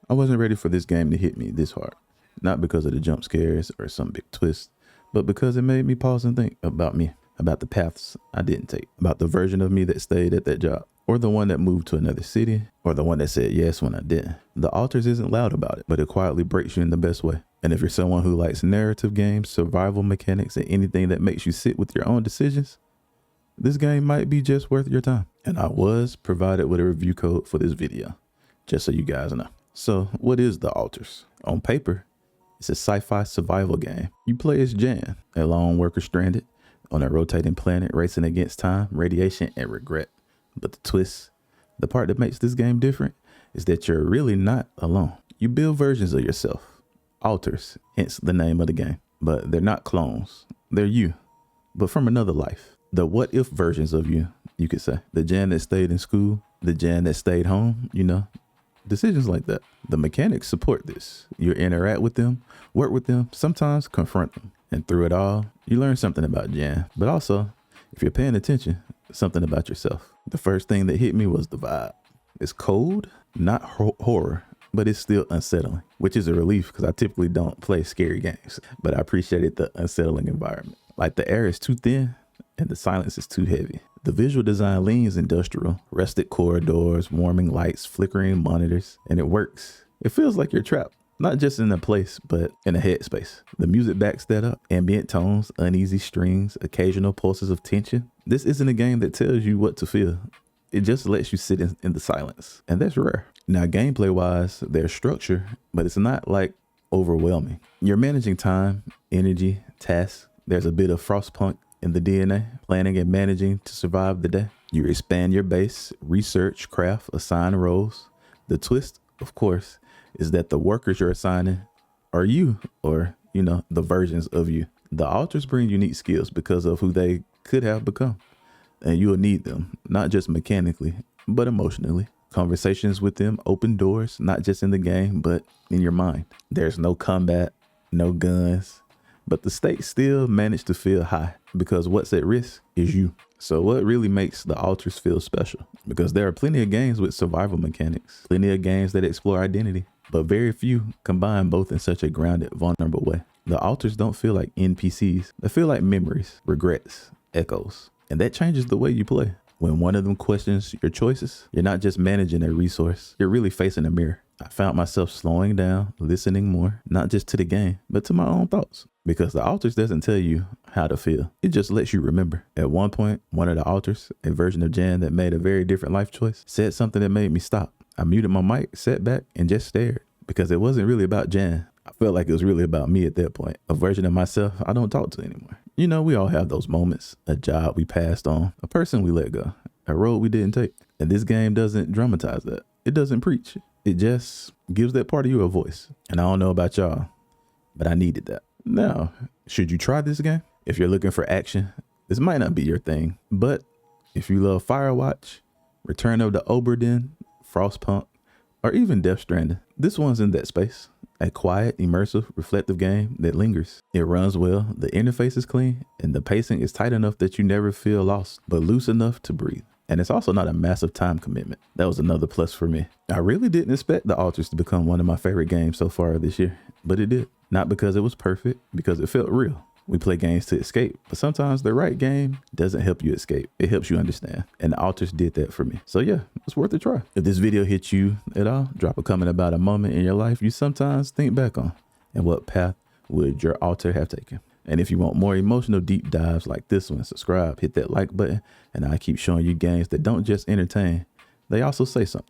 I wasn't ready for this game to hit me this hard. Not because of the jump scares or some big twist, but because it made me pause and think about me, about the paths I didn't take, about the version of me that stayed at that job, or the one that moved to another city, or the one that said yes when I didn't. The Alters isn't loud about it, but it quietly breaks you in the best way. And if you're someone who likes narrative games, survival mechanics, and anything that makes you sit with your own decisions, this game might be just worth your time. And I was provided with a review code for this video, just so you guys know. So what is The Alters? On paper, it's a sci-fi survival game. You play as Jan, a lone worker stranded on a rotating planet racing against time, radiation, and regret. But the twist, the part that makes this game different, is that you're really not alone. You build versions of yourself, Alters, hence the name of the game. But they're not clones. They're you, but from another life. The what-if versions of you, you could say. The Jan that stayed in school, the Jan that stayed home, you know, decisions like that. The mechanics support this. You interact with them, work with them, sometimes confront them. And through it all, you learn something about Jan, but also, if you're paying attention, something about yourself. The first thing that hit me was the vibe. It's cold, not horror, but it's still unsettling, which is a relief because I typically don't play scary games, but I appreciated the unsettling environment. Like the air is too thin and the silence is too heavy. The visual design leans industrial, rustic corridors, warming lights, flickering monitors, and it works. It feels like you're trapped, not just in a place, but in a headspace. The music backs that up. Ambient tones, uneasy strings, occasional pulses of tension. This isn't a game that tells you what to feel. It just lets you sit in the silence, and that's rare. Now, gameplay wise, there's structure, but it's not like overwhelming. You're managing time, energy, tasks. There's a bit of Frostpunk in the DNA, planning and managing to survive the day. You expand your base, research, craft, assign roles. The twist, of course, is that the workers you're assigning are you, or, you know, the versions of you. The Alters bring unique skills because of who they could have become. And you will need them, not just mechanically, but emotionally. Conversations with them open doors, not just in the game, but in your mind. There's no combat, no guns, but the stakes still manage to feel high because what's at risk is you. So what really makes the Alters feel special? Because there are plenty of games with survival mechanics, plenty of games that explore identity, but very few combine both in such a grounded, vulnerable way. The Alters don't feel like NPCs. They feel like memories, regrets, echoes. And that changes the way you play. When one of them questions your choices, you're not just managing a resource, you're really facing a mirror. I found myself slowing down, listening more, not just to the game, but to my own thoughts. Because the Alters doesn't tell you how to feel. It just lets you remember. At one point, one of the Alters, a version of Jan that made a very different life choice, said something that made me stop. I muted my mic, sat back, and just stared. Because it wasn't really about Jan. I felt like it was really about me at that point. A version of myself I don't talk to anymore. You know, we all have those moments. A job we passed on, a person we let go, a road we didn't take. And this game doesn't dramatize that. It doesn't preach. It just gives that part of you a voice. And I don't know about y'all, but I needed that. Now, should you try this game? If you're looking for action, this might not be your thing. But if you love Firewatch, Return of the Obra Dinn, Frostpunk, or even Death Stranding, this one's in that space. A quiet, immersive, reflective game that lingers. It runs well, the interface is clean, and the pacing is tight enough that you never feel lost, but loose enough to breathe. And it's also not a massive time commitment. That was another plus for me. I really didn't expect the Alters to become one of my favorite games so far this year, but it did. Not because it was perfect, because it felt real. We play games to escape, but sometimes the right game doesn't help you escape. It helps you understand. And the Alters did that for me. So yeah, it's worth a try. If this video hit you at all, drop a comment about a moment in your life you sometimes think back on. And what path would your Alter have taken? And if you want more emotional deep dives like this one, subscribe, hit that like button, and I keep showing you games that don't just entertain, they also say something.